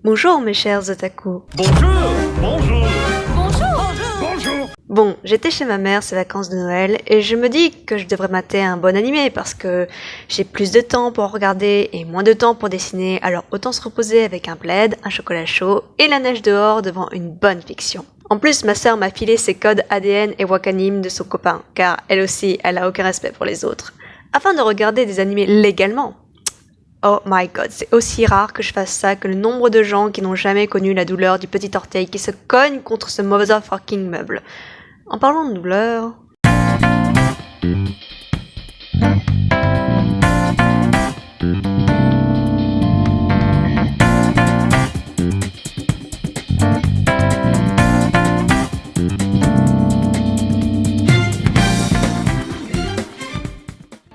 Bonjour mes chers otaku. Bonjour. Bon, j'étais chez ma mère ces vacances de Noël et je me dis que je devrais mater un bon animé parce que j'ai plus de temps pour regarder et moins de temps pour dessiner, alors autant se reposer avec un plaid, un chocolat chaud et la neige dehors devant une bonne fiction. En plus, ma sœur m'a filé ses codes ADN et Wakanim de son copain, car elle aussi, elle a aucun respect pour les autres, afin de regarder des animés légalement. Oh my god, c'est aussi rare que je fasse ça que le nombre de gens qui n'ont jamais connu la douleur du petit orteil qui se cogne contre ce motherfucking meuble. En parlant de douleur...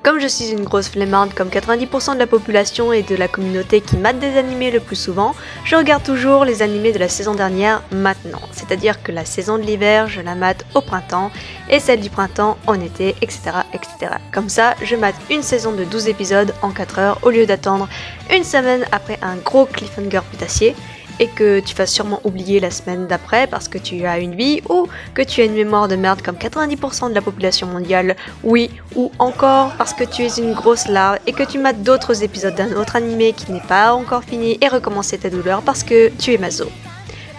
Comme je suis une grosse flemmarde comme 90% de la population et de la communauté qui mate des animés le plus souvent, je regarde toujours les animés de la saison dernière maintenant. C'est-à-dire que la saison de l'hiver, je la mate au printemps, et celle du printemps en été, etc. etc. Comme ça, je mate une saison de 12 épisodes en 4 heures au lieu d'attendre une semaine après un gros cliffhanger putassier, et que tu vas sûrement oublier la semaine d'après parce que tu as une vie ou que tu as une mémoire de merde comme 90% de la population mondiale, oui, ou encore parce que tu es une grosse larve et que tu mates d'autres épisodes d'un autre animé qui n'est pas encore fini et recommencer ta douleur parce que tu es maso.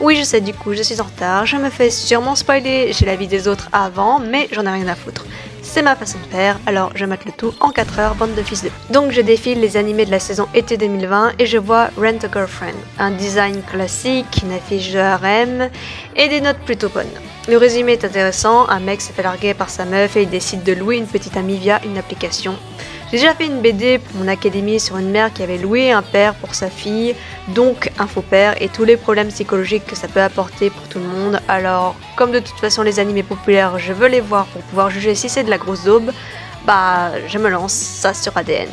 Oui, je sais, du coup, je suis en retard, je me fais sûrement spoiler, j'ai la vie des autres avant, mais j'en ai rien à foutre. C'est ma façon de faire, alors je mate le tout en 4 heures, bande de fils de... Donc je défile les animés de la saison été 2020 et je vois Rent a Girlfriend, un design classique, une affiche de harem et des notes plutôt bonnes. Le résumé est intéressant, un mec se fait larguer par sa meuf et il décide de louer une petite amie via une application. J'ai déjà fait une BD pour mon académie sur une mère qui avait loué un père pour sa fille, donc un faux père et tous les problèmes psychologiques que ça peut apporter pour tout le monde. Alors, comme de toute façon les animés populaires, je veux les voir pour pouvoir juger si c'est de la grosse daube, bah je me lance ça sur ADN.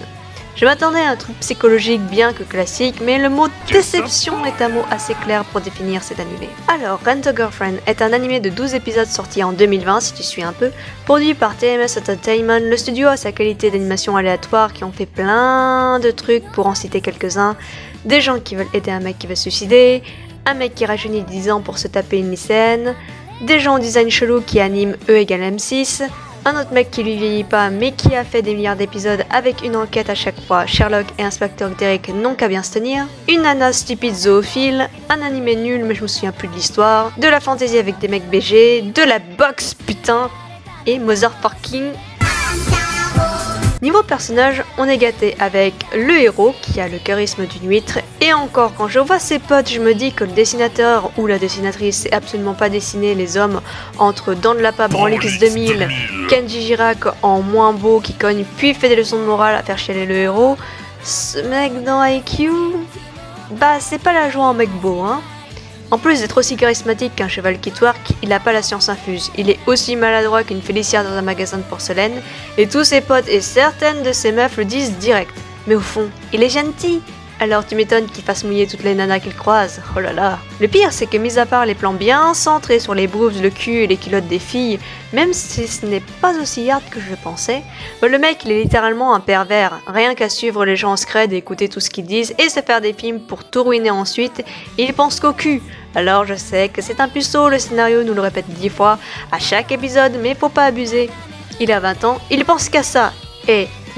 Je m'attendais à un truc psychologique bien que classique, mais le mot déception est un mot assez clair pour définir cet animé. Alors, Rent a Girlfriend est un animé de 12 épisodes sorti en 2020, si tu suis un peu, produit par TMS Entertainment. Le studio a sa qualité d'animation aléatoire qui ont fait plein de trucs pour en citer quelques-uns. Des gens qui veulent aider un mec qui veut se suicider, un mec qui rajeunit 10 ans pour se taper une lycéenne, des gens au design chelou qui animent E égale M6, un autre mec qui lui vieillit pas mais qui a fait des milliards d'épisodes avec une enquête à chaque fois, Sherlock et Inspecteur Derek n'ont qu'à bien se tenir, une nana stupide zoophile, un animé nul mais je me souviens plus de l'histoire, de la fantaisie avec des mecs BG, de la boxe putain, et motherfucking... Niveau personnage, on est gâté avec le héros qui a le charisme d'une huître, et encore quand je vois ses potes, je me dis que le dessinateur ou la dessinatrice sait absolument pas dessiner les hommes entre Dan de Lapin, Branlix 2000, Kenji Girac en moins beau qui cogne puis fait des leçons de morale à faire chialer le héros. Ce mec dans IQ, bah c'est pas la joie en mec beau hein. En plus d'être aussi charismatique qu'un cheval qui twerk, il a pas la science infuse. Il est aussi maladroit qu'une Félicia dans un magasin de porcelaine, et tous ses potes et certaines de ses meufs le disent direct. Mais au fond, il est gentil. Alors tu m'étonnes qu'il fasse mouiller toutes les nanas qu'il croise, oh là là. Le pire c'est que mis à part les plans bien centrés sur les boobs, le cul et les culottes des filles, même si ce n'est pas aussi hard que je le pensais, le mec il est littéralement un pervers, rien qu'à suivre les gens en scred et écouter tout ce qu'ils disent et se faire des films pour tout ruiner ensuite, il pense qu'au cul. Alors je sais que c'est un puceau, le scénario nous le répète 10 fois à chaque épisode, mais faut pas abuser. Il a 20 ans, il pense qu'à ça,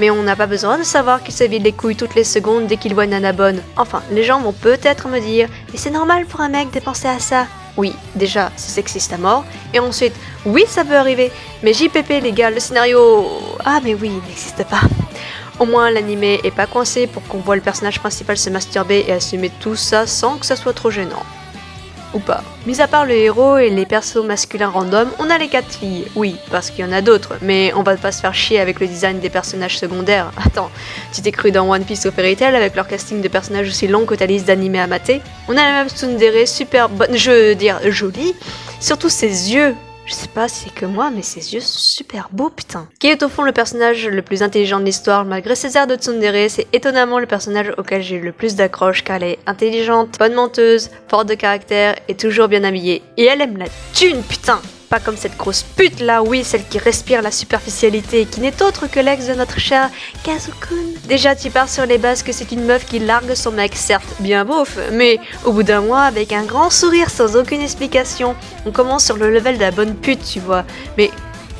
mais on n'a pas besoin de savoir qu'il se vide les couilles toutes les secondes dès qu'il voit une nana bonne. Enfin, les gens vont peut-être me dire « Mais c'est normal pour un mec de penser à ça ». Oui, déjà, c'est sexiste à mort. Et ensuite, oui, ça peut arriver. Mais JPP, les gars, le scénario... Ah mais oui, il n'existe pas. Au moins, l'animé est pas coincé pour qu'on voit le personnage principal se masturber et assumer tout ça sans que ça soit trop gênant. Ou pas. Mis à part le héros et les persos masculins random, on a les 4 filles. Oui, parce qu'il y en a d'autres, mais on va pas se faire chier avec le design des personnages secondaires. Attends, tu t'es cru dans One Piece ou Fairy Tail avec leur casting de personnages aussi long que ta liste d'animés à mater? On a la même tsundere super bonne, je veux dire jolie, surtout ses yeux. Je sais pas si c'est que moi, mais ses yeux sont super beaux, putain. Qui est au fond le personnage le plus intelligent de l'histoire, malgré ses airs de tsundere, c'est étonnamment le personnage auquel j'ai eu le plus d'accroche, car elle est intelligente, bonne menteuse, forte de caractère et toujours bien habillée. Et elle aime la thune, putain. Pas comme cette grosse pute là, oui, celle qui respire la superficialité et qui n'est autre que l'ex de notre cher Kazukun. Déjà tu pars sur les bases que c'est une meuf qui largue son mec, certes bien beauf, mais au bout d'un mois avec un grand sourire sans aucune explication. On commence sur le level de la bonne pute, tu vois. Mais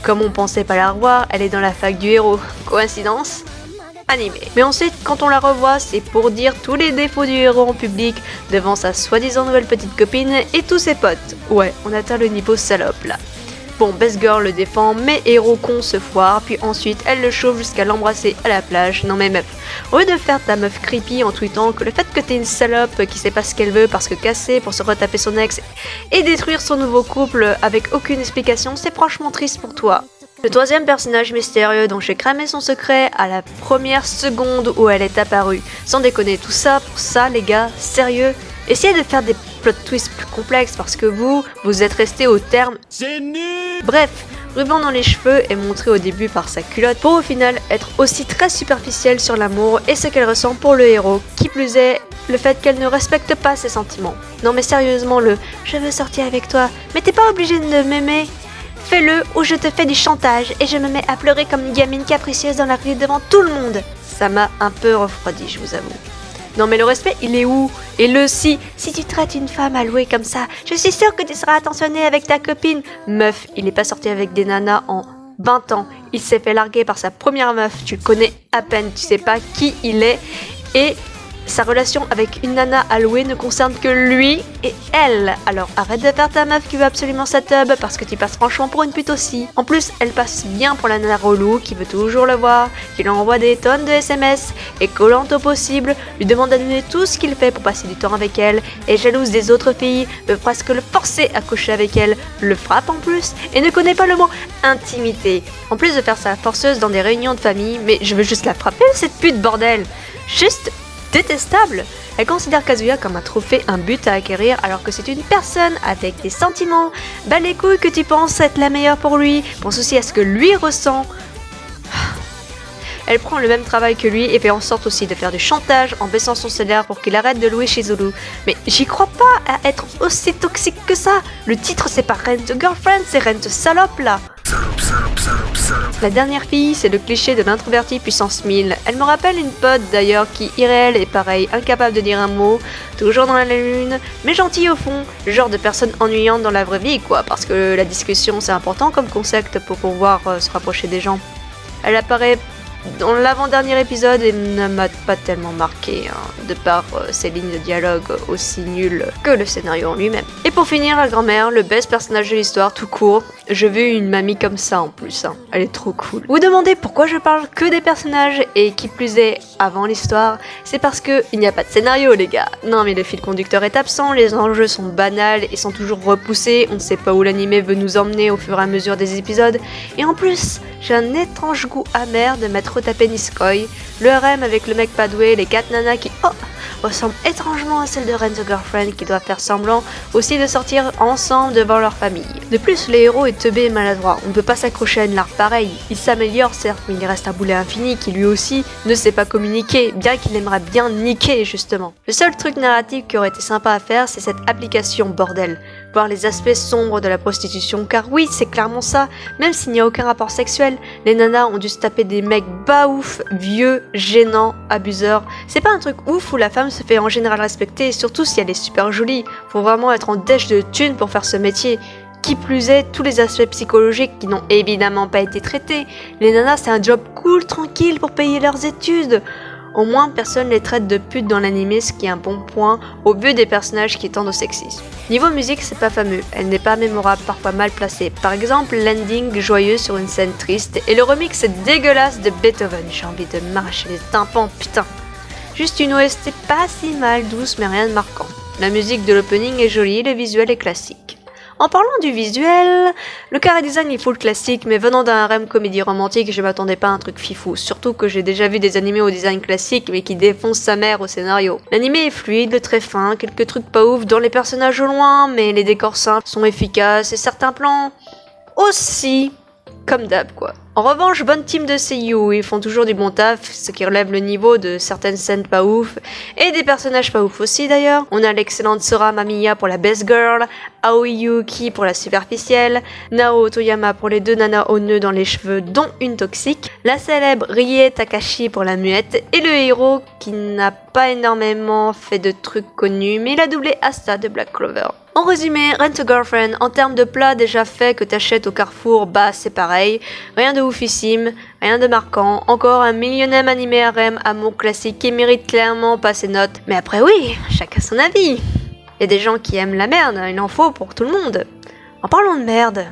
comme on pensait pas la revoir, elle est dans la fac du héros. Coïncidence ? Animé. Mais ensuite, quand on la revoit, c'est pour dire tous les défauts du héros en public, devant sa soi-disant nouvelle petite copine et tous ses potes. Ouais, on atteint le niveau salope là. Bon, Best Girl le défend, mais héros con se foire, puis ensuite elle le chauffe jusqu'à l'embrasser à la plage. Non mais meuf, au lieu de faire ta meuf creepy en tweetant que le fait que t'es une salope qui sait pas ce qu'elle veut parce que cassée pour se retaper son ex et détruire son nouveau couple avec aucune explication, c'est franchement triste pour toi. Le troisième personnage mystérieux dont j'ai cramé son secret à la première seconde où elle est apparue. Sans déconner, tout ça pour ça les gars, sérieux. Essayez de faire des plot twists plus complexes parce que vous êtes resté au terme. C'est nul. Bref, ruban dans les cheveux est montré au début par sa culotte pour au final être aussi très superficielle sur l'amour et ce qu'elle ressent pour le héros. Qui plus est, le fait qu'elle ne respecte pas ses sentiments. Non mais sérieusement « je veux sortir avec toi, mais t'es pas obligé de m'aimer ». Fais-le ou je te fais du chantage et je me mets à pleurer comme une gamine capricieuse dans la rue devant tout le monde. Ça m'a un peu refroidi, je vous avoue. Non mais le respect, il est où? Et si tu traites une femme à louer comme ça, je suis sûre que tu seras attentionné avec ta copine. Meuf, il est pas sorti avec des nanas en 20 ans. Il s'est fait larguer par sa première meuf, tu le connais à peine, tu sais pas qui il est. Et sa relation avec une nana à louer ne concerne que lui et elle. Alors arrête de faire ta meuf qui veut absolument sa tub parce que tu passes franchement pour une pute aussi. En plus, elle passe bien pour la nana relou qui veut toujours le voir, qui lui envoie des tonnes de SMS et collante au possible, lui demande d'annuler tout ce qu'il fait pour passer du temps avec elle, est jalouse des autres filles, veut presque le forcer à coucher avec elle, le frappe en plus et ne connaît pas le mot intimité. En plus de faire sa forceuse dans des réunions de famille, mais je veux juste la frapper cette pute bordel. Juste détestable. Elle considère Kazuya comme un trophée, un but à acquérir alors que c'est une personne avec des sentiments. Bah les couilles que tu penses être la meilleure pour lui, pense aussi à ce que lui ressent. Elle prend le même travail que lui et fait en sorte aussi de faire du chantage en baissant son salaire pour qu'il arrête de louer chez Zulu. Mais j'y crois pas à être aussi toxique que ça. Le titre c'est pas Rent Girlfriend, c'est Rent Salope là. La dernière fille, c'est le cliché de l'introverti puissance 1000. Elle me rappelle une pote d'ailleurs qui, irréelle et pareil, incapable de dire un mot, toujours dans la lune, mais gentille au fond, le genre de personne ennuyante dans la vraie vie quoi, parce que la discussion c'est important comme concept pour pouvoir se rapprocher des gens. Elle apparaît dans l'avant-dernier épisode et ne m'a pas tellement marqué, de par ses lignes de dialogue aussi nulles que le scénario en lui-même. Et pour finir, la grand-mère, le best personnage de l'histoire tout court. Je veux une mamie comme ça en plus, elle est trop cool. Vous demandez pourquoi je parle que des personnages et qui plus est avant l'histoire, c'est parce que il n'y a pas de scénario les gars. Non mais le fil conducteur est absent, les enjeux sont banals et sont toujours repoussés, on ne sait pas où l'anime veut nous emmener au fur et à mesure des épisodes, et en plus, j'ai un étrange goût amer de m'être retapé Nisekoi, le harem avec le mec pas doué, les 4 nanas qui ressemblent étrangement à celle de Rent the Girlfriend qui doit faire semblant aussi de sortir ensemble devant leur famille. De plus, le héros est teubé et maladroit, on ne peut pas s'accrocher à une larve pareille. Il s'améliore certes, mais il reste un boulet infini qui lui aussi ne sait pas communiquer, bien qu'il aimerait bien niquer justement. Le seul truc narratif qui aurait été sympa à faire, c'est cette application bordel. Voir les aspects sombres de la prostitution, car oui, c'est clairement ça, même s'il n'y a aucun rapport sexuel, les nanas ont dû se taper des mecs bas ouf, vieux, gênants, abuseurs. C'est pas un truc ouf où la femme se fait en général respecter, surtout si elle est super jolie. Faut vraiment être en dèche de thunes pour faire ce métier. Qui plus est, tous les aspects psychologiques qui n'ont évidemment pas été traités. Les nanas, c'est un job cool, tranquille pour payer leurs études. Au moins, personne les traite de putes dans l'anime, ce qui est un bon point au vu des personnages qui tendent au sexisme. Niveau musique, c'est pas fameux, elle n'est pas mémorable, parfois mal placée. Par exemple, l'ending joyeux sur une scène triste, et le remix dégueulasse de Beethoven. J'ai envie de m'arracher les tympans, putain. Juste une OST pas si mal, douce mais rien de marquant. La musique de l'opening est jolie, le visuel est classique. En parlant du visuel, le chara design est full classique, mais venant d'un harem comédie romantique, je m'attendais pas à un truc fifou, surtout que j'ai déjà vu des animés au design classique, mais qui défoncent sa mère au scénario. L'animé est fluide, très fin, quelques trucs pas ouf dans les personnages au loin, mais les décors simples sont efficaces, et certains plans aussi, comme d'hab quoi. En revanche, bonne team de seiyuu, ils font toujours du bon taf, ce qui relève le niveau de certaines scènes pas ouf, et des personnages pas ouf aussi d'ailleurs. On a l'excellente Sora Mamiya pour la best girl, Aoi Yuuki pour la superficielle, Nao Toyama pour les 2 nanas au nœud dans les cheveux dont une toxique, la célèbre Rie Takashi pour la muette et le héros qui n'a pas énormément fait de trucs connus mais il a doublé Asta de Black Clover. En résumé, Rent a Girlfriend, en termes de plats déjà faits que t'achètes au Carrefour, bah c'est pareil, rien de oufissime, rien de marquant, encore un millionième animé harem amour classique qui mérite clairement pas ses notes, mais après oui, chacun son avis. Y a des gens qui aiment la merde, il en faut pour tout le monde. En parlant de merde,